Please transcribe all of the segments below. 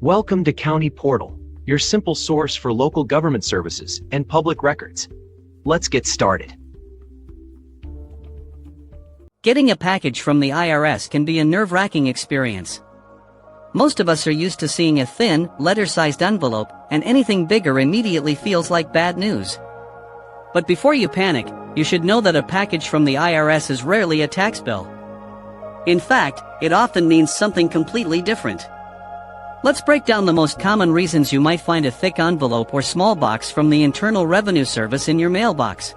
Welcome to County Portal, your simple source for local government services and public records. Let's get started. Getting a package from the IRS can be a nerve-wracking experience. Most of us are used to seeing a thin, letter-sized envelope, and anything bigger immediately feels like bad news. But before you panic, you should know that a package from the IRS is rarely a tax bill. In fact, it often means something completely different. Let's break down the most common reasons you might find a thick envelope or small box from the Internal Revenue Service in your mailbox.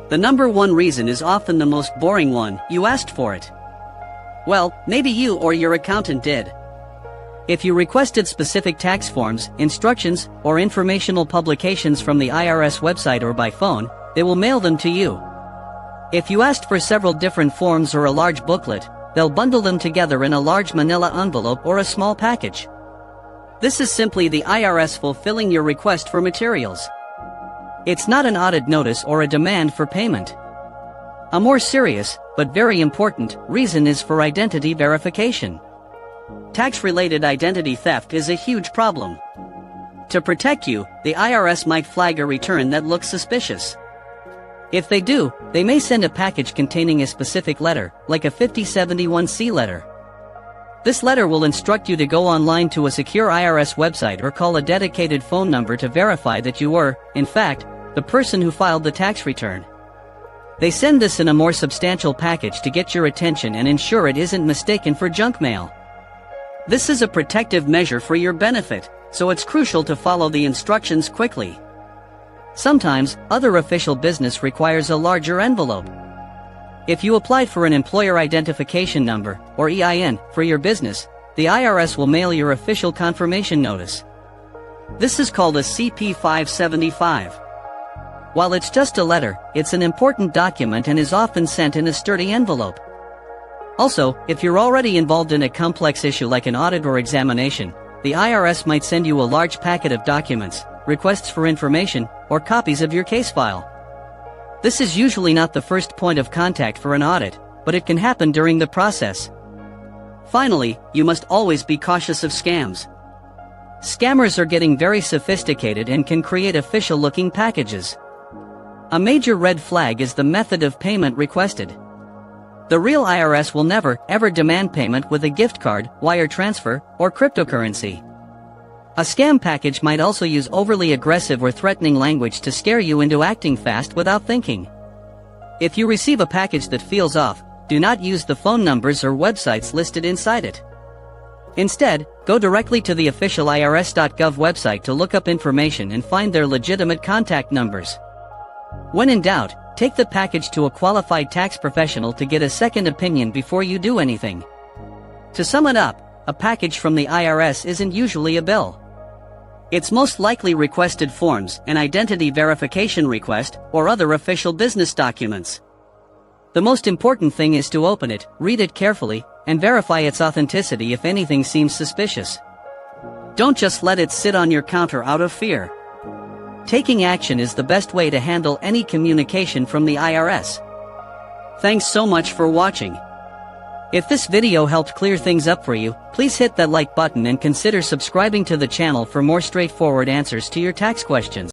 The number one reason is often the most boring one: you asked for it. Well, maybe you or your accountant did. If you requested specific tax forms, instructions, or informational publications from the IRS website or by phone, they will mail them to you. If you asked for several different forms or a large booklet, they'll bundle them together in a large manila envelope or a small package. This is simply the IRS fulfilling your request for materials. It's not an audit notice or a demand for payment. A more serious, but very important, reason is for identity verification. Tax-related identity theft is a huge problem. To protect you, the IRS might flag a return that looks suspicious. If they do, they may send a package containing a specific letter, like a 5071C letter. This letter will instruct you to go online to a secure IRS website or call a dedicated phone number to verify that you were, in fact, the person who filed the tax return. They send this in a more substantial package to get your attention and ensure it isn't mistaken for junk mail. This is a protective measure for your benefit, so it's crucial to follow the instructions quickly. Sometimes, other official business requires a larger envelope. If you applied for an employer identification number, or EIN, for your business, the IRS will mail your official confirmation notice. This is called a CP 575. While it's just a letter, it's an important document and is often sent in a sturdy envelope. Also, if you're already involved in a complex issue like an audit or examination, the IRS might send you a large packet of documents, requests for information, or copies of your case file. This is usually not the first point of contact for an audit, but it can happen during the process. Finally, you must always be cautious of scams. Scammers are getting very sophisticated and can create official-looking packages. A major red flag is the method of payment requested. The real IRS will never, ever demand payment with a gift card, wire transfer, or cryptocurrency. A scam package might also use overly aggressive or threatening language to scare you into acting fast without thinking. If you receive a package that feels off, do not use the phone numbers or websites listed inside it. Instead, go directly to the official irs.gov website to look up information and find their legitimate contact numbers. When in doubt, take the package to a qualified tax professional to get a second opinion before you do anything. To sum it up, a package from the IRS isn't usually a bill. It's most likely requested forms, an identity verification request, or other official business documents. The most important thing is to open it, read it carefully, and verify its authenticity if anything seems suspicious. Don't just let it sit on your counter out of fear. Taking action is the best way to handle any communication from the IRS. Thanks so much for watching. If this video helped clear things up for you, please hit that like button and consider subscribing to the channel for more straightforward answers to your tax questions.